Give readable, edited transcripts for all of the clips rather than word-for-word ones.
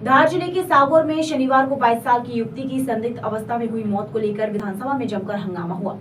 धार जिले के सागौर में शनिवार को 22 साल की युवती की संदिग्ध अवस्था में हुई मौत को लेकर विधानसभा में जमकर हंगामा हुआ।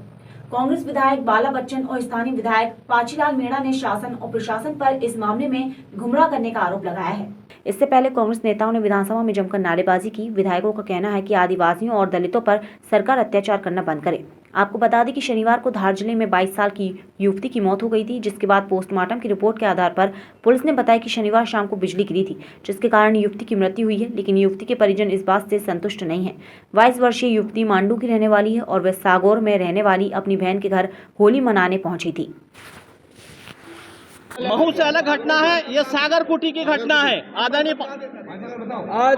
कांग्रेस विधायक बाला बच्चन और स्थानीय विधायक पाचीलाल मीणा ने शासन और प्रशासन पर इस मामले में गुमराह करने का आरोप लगाया है। इससे पहले कांग्रेस नेताओं ने विधानसभा में जमकर नारेबाजी की। विधायकों का कहना है कि आदिवासियों और दलितों पर सरकार अत्याचार करना बंद करे। आपको बता दें कि शनिवार को धार जिले में 22 साल की युवती की मौत हो गई थी, जिसके बाद पोस्टमार्टम की रिपोर्ट के आधार पर पुलिस ने बताया कि शनिवार शाम को बिजली गिरी थी, जिसके कारण युवती की मृत्यु हुई है। लेकिन युवती के परिजन इस बात से संतुष्ट नहीं है। 22 वर्षीय युवती मांडू की रहने वाली है और वह सागौर में रहने वाली अपनी बहन के घर होली मनाने पहुंची थी। महू से अलग घटना है, यह सागर कुटी की घटना है। आदरणीय आज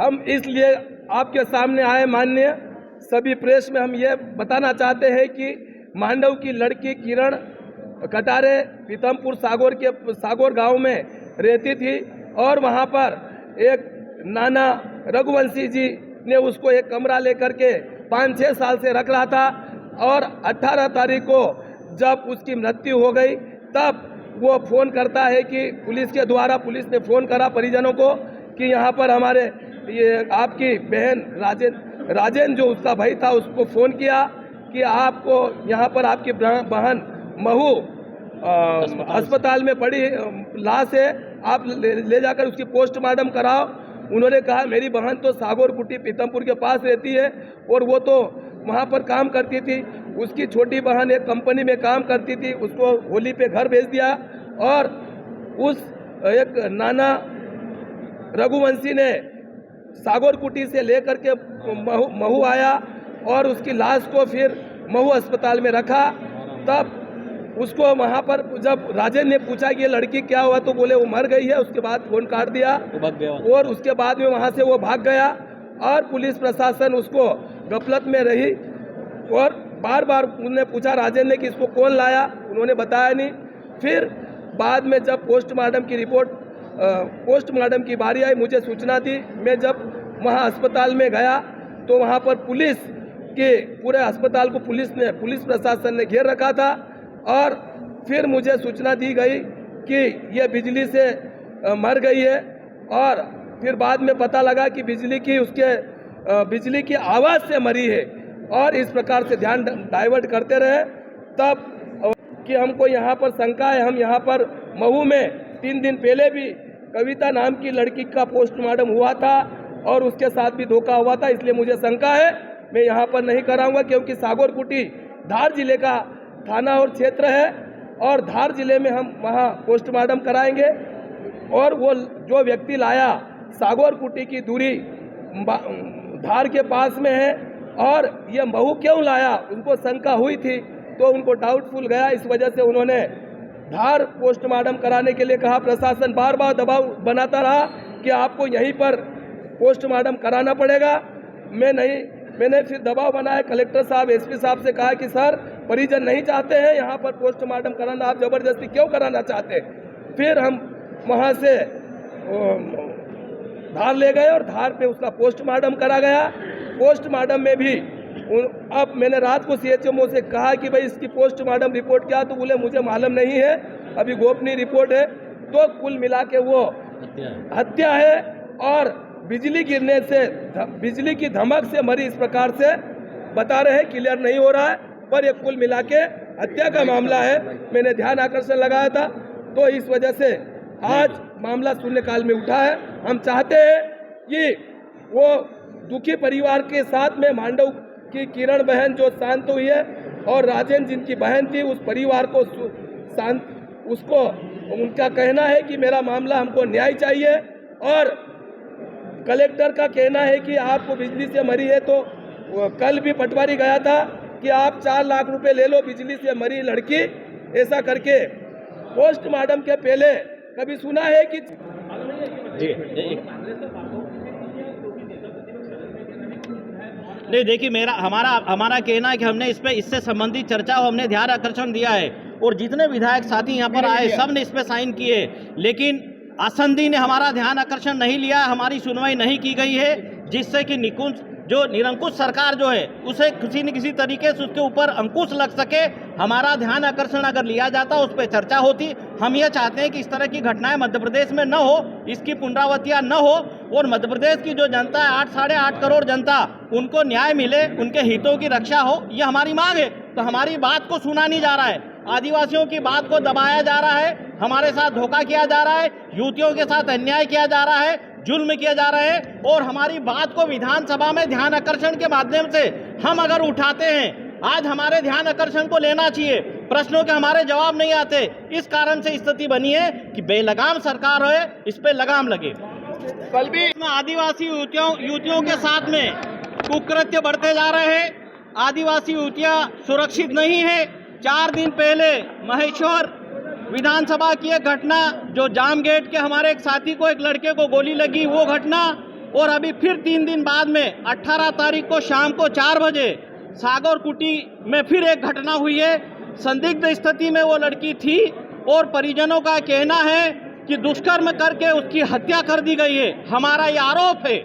हम इसलिए आपके सामने आए माननीय सभी प्रेस में हम ये बताना चाहते हैं कि मांडव की लड़की किरण कटारे पीतमपुर सागौर गांव में रहती थी और वहां पर एक नाना रघुवंशी जी ने उसको एक कमरा लेकर के 5-6 साल से रख रहा था और 18 तारीख को जब उसकी मृत्यु हो गई तब वो फोन करता है कि पुलिस ने फोन करा परिजनों को कि यहाँ पर हमारे ये आपकी बहन राजेन जो उसका भाई था उसको फोन किया कि आपको यहाँ पर आपकी बहन महू अस्पताल में पड़ी लाश है, आप ले जाकर उसकी पोस्टमार्टम कराओ। उन्होंने कहा मेरी बहन तो सागौर कुटी पीतमपुर के पास रहती है और वो तो वहाँ पर काम करती थी। उसकी छोटी बहन एक कंपनी में काम करती थी, उसको होली पे घर भेज दिया और उस एक नाना रघुवंशी ने सागौर कुटी से लेकर के महू आया और उसकी लाश को फिर महू अस्पताल में रखा। तब उसको वहाँ पर जब राजेन ने पूछा कि ये लड़की क्या हुआ तो बोले वो मर गई है। उसके बाद फोन काट दिया और उसके बाद में वहाँ से वो भाग गया और पुलिस प्रशासन उसको गफलत में रही और बार बार उन्होंने पूछा राजेन ने कि इसको कौन लाया, उन्होंने बताया नहीं। फिर बाद में जब पोस्टमार्टम की बारी आई मुझे सूचना दी। मैं जब वहाँ अस्पताल में गया तो वहाँ पर पुलिस के पूरे अस्पताल को पुलिस प्रशासन ने घेर रखा था और फिर मुझे सूचना दी गई कि ये बिजली से मर गई है और फिर बाद में पता लगा कि बिजली की आवाज़ से मरी है और इस प्रकार से ध्यान डाइवर्ट करते रहे। तब कि हमको यहाँ पर शंका है, हम यहाँ पर महू में 3 दिन पहले भी कविता नाम की लड़की का पोस्टमार्टम हुआ था और उसके साथ भी धोखा हुआ था, इसलिए मुझे शंका है। मैं यहाँ पर नहीं कराऊंगा क्योंकि सागौर कुटी धार जिले का थाना और क्षेत्र है और धार जिले में हम वहाँ पोस्टमार्टम कराएंगे और वो जो व्यक्ति लाया सागौर कुटी की दूरी धार के पास में है और ये महू क्यों लाया उनको शंका हुई थी तो उनको डाउटफुल गया, इस वजह से उन्होंने धार पोस्टमार्टम कराने के लिए कहा। प्रशासन बार बार दबाव बनाता रहा कि आपको यहीं पर पोस्टमार्टम कराना पड़ेगा। मैंने फिर दबाव बनाया, कलेक्टर साहब एसपी साहब से कहा कि सर परिजन नहीं चाहते हैं यहाँ पर पोस्टमार्टम कराना, आप जबरदस्ती क्यों कराना चाहते हैं। फिर हम वहाँ से धार ले गए और धार पे उसका पोस्टमार्टम करा गया। पोस्टमार्टम में भी अब मैंने रात को सीएचएमओ से कहा कि भाई इसकी पोस्टमार्टम रिपोर्ट क्या, तो बोले मुझे मालूम नहीं है, अभी गोपनीय रिपोर्ट है। तो कुल मिला के वो हत्या है और बिजली गिरने से बिजली की धमक से मरी, इस प्रकार से बता रहे हैं। क्लियर नहीं हो रहा है पर ये कुल मिला के हत्या का मामला है। मैंने ध्यान आकर्षण लगाया था तो इस वजह से आज मामला शून्यकाल में उठा है। हम चाहते हैं कि वो दुखी परिवार के साथ में मांडव की किरण बहन जो शांत हुई है और राजेन जिनकी बहन थी उस परिवार को उसको उनका कहना है कि मेरा मामला हमको न्याय चाहिए और कलेक्टर का कहना है कि आपको बिजली से मरी है तो कल भी पटवारी गया था कि आप 4 लाख रुपए ले लो, बिजली से मरी लड़की ऐसा करके। पोस्टमार्टम के पहले कभी सुना है कि नहीं, देखिए हमारा कहना है कि हमने इस पे इससे संबंधित चर्चा हो, हमने ध्यान आकर्षण दिया है और जितने विधायक साथी यहाँ पर आए सब ने इस पे साइन किए, लेकिन आसंदी ने हमारा ध्यान आकर्षण नहीं लिया, हमारी सुनवाई नहीं की गई है, जिससे कि निकुंज जो निरंकुश सरकार जो है उसे किसी न किसी तरीके से उसके ऊपर अंकुश लग सके, हमारा ध्यान आकर्षण अगर लिया जाता, उस पर चर्चा होती। हम ये चाहते हैं कि इस तरह की घटनाएं मध्य प्रदेश में न हो, इसकी पुनरावृत्तियां न हो और मध्य प्रदेश की जो जनता है 8-8.5 करोड़ जनता, उनको न्याय मिले, उनके हितों की रक्षा हो, ये हमारी मांग है। तो हमारी बात को सुना नहीं जा रहा है, आदिवासियों की बात को दबाया जा रहा है, हमारे साथ धोखा किया जा रहा है, युवतियों के साथ अन्याय किया जा रहा है, जुल्म किया जा रहा है और हमारी बात को विधानसभा में ध्यान आकर्षण के माध्यम से हम अगर उठाते हैं, आज हमारे ध्यान आकर्षण को लेना चाहिए, प्रश्नों के हमारे जवाब नहीं आते। इस कारण से स्थिति बनी है कि बेलगाम सरकार है, इस पे लगाम लगे। कल भी आदिवासी युवतियों के साथ में कुकृत्य बढ़ते जा रहे हैं, आदिवासी युवतियां सुरक्षित नहीं है। 4 दिन पहले महेश्वर विधानसभा की एक घटना, जो जाम गेट के हमारे एक साथी को, एक लड़के को गोली लगी, वो घटना, और अभी फिर 3 दिन बाद में 18 तारीख को शाम को 4 बजे सागर कुटी में फिर एक घटना हुई है। संदिग्ध स्थिति में वो लड़की थी और परिजनों का कहना है कि दुष्कर्म करके उसकी हत्या कर दी गई है। हमारा ये आरोप है,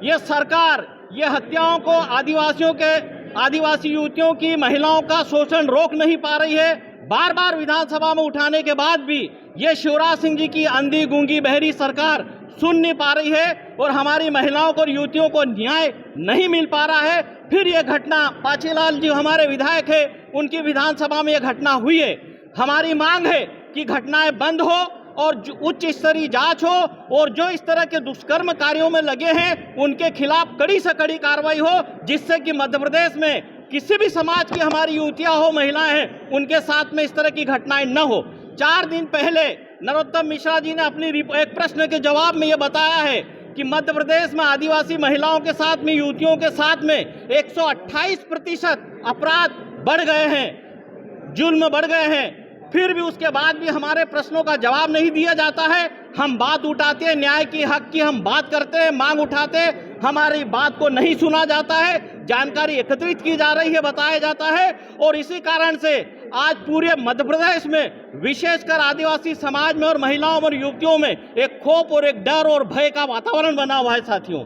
ये सरकार ये हत्याओं को, आदिवासी युवतियों की, महिलाओं का शोषण रोक नहीं पा रही है। बार बार विधानसभा में उठाने के बाद भी ये शिवराज सिंह जी की अंधी गूंगी बहरी सरकार सुन नहीं पा रही है और हमारी महिलाओं को और युवतियों को न्याय नहीं मिल पा रहा है। फिर ये घटना, पाचीलाल जी हमारे विधायक है, उनकी विधानसभा में ये घटना हुई है। हमारी मांग है कि घटनाएं बंद हो और उच्च स्तरीय जांच हो और जो इस तरह के दुष्कर्म कार्यों में लगे हैं उनके खिलाफ कड़ी से कड़ी कार्रवाई हो, जिससे कि मध्य प्रदेश में किसी भी समाज की हमारी युवतियां हो, महिलाएं हैं, उनके साथ में इस तरह की घटनाएं न हो। 4 दिन पहले नरोत्तम मिश्रा जी ने अपनी एक प्रश्न के जवाब में ये बताया है कि मध्य प्रदेश में आदिवासी महिलाओं के साथ में, युवतियों के साथ में 128% अपराध बढ़ गए हैं, जुल्म बढ़ गए हैं। फिर भी उसके बाद भी हमारे प्रश्नों का जवाब नहीं दिया जाता है। हम बात उठाते हैं, न्याय की, हक की हम बात करते हैं, मांग उठाते हैं, हमारी बात को नहीं सुना जाता है, जानकारी एकत्रित की जा रही है, बताया जाता है। और इसी कारण से आज पूरे मध्य प्रदेश में, विशेषकर आदिवासी समाज में और महिलाओं और युवतियों में एक खौफ और एक डर और भय का वातावरण बना हुआ है। साथियों,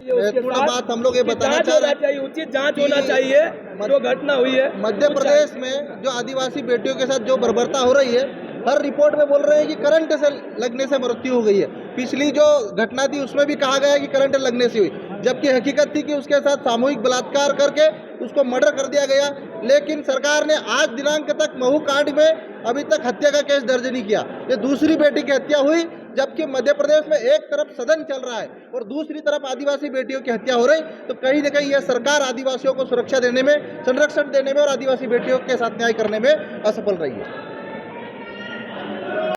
थोड़ा बात हम लोग ये बताना चाह रहे हैं, उचित जांच होना चाहिए जो घटना हुई है मध्य प्रदेश में जो आदिवासी बेटियों के साथ जो बर्बरता हो रही है, हर रिपोर्ट में बोल रहे हैं कि करंट से लगने से मृत्यु हो गई है। पिछली जो घटना थी उसमें भी कहा गया कि करंट लगने से हुई, जबकि हकीकत थी कि उसके साथ सामूहिक बलात्कार करके उसको मर्डर कर दिया गया। लेकिन सरकार ने आज दिनांक तक महू कांड में अभी तक हत्या का केस दर्ज नहीं किया। ये दूसरी बेटी की हत्या हुई, जबकि मध्य प्रदेश में एक तरफ सदन चल रहा है और दूसरी तरफ आदिवासी बेटियों की हत्या हो रही। तो कहीं न कहीं यह सरकार आदिवासियों को सुरक्षा देने में, संरक्षण देने में और आदिवासी बेटियों के साथ न्याय करने में असफल रही है।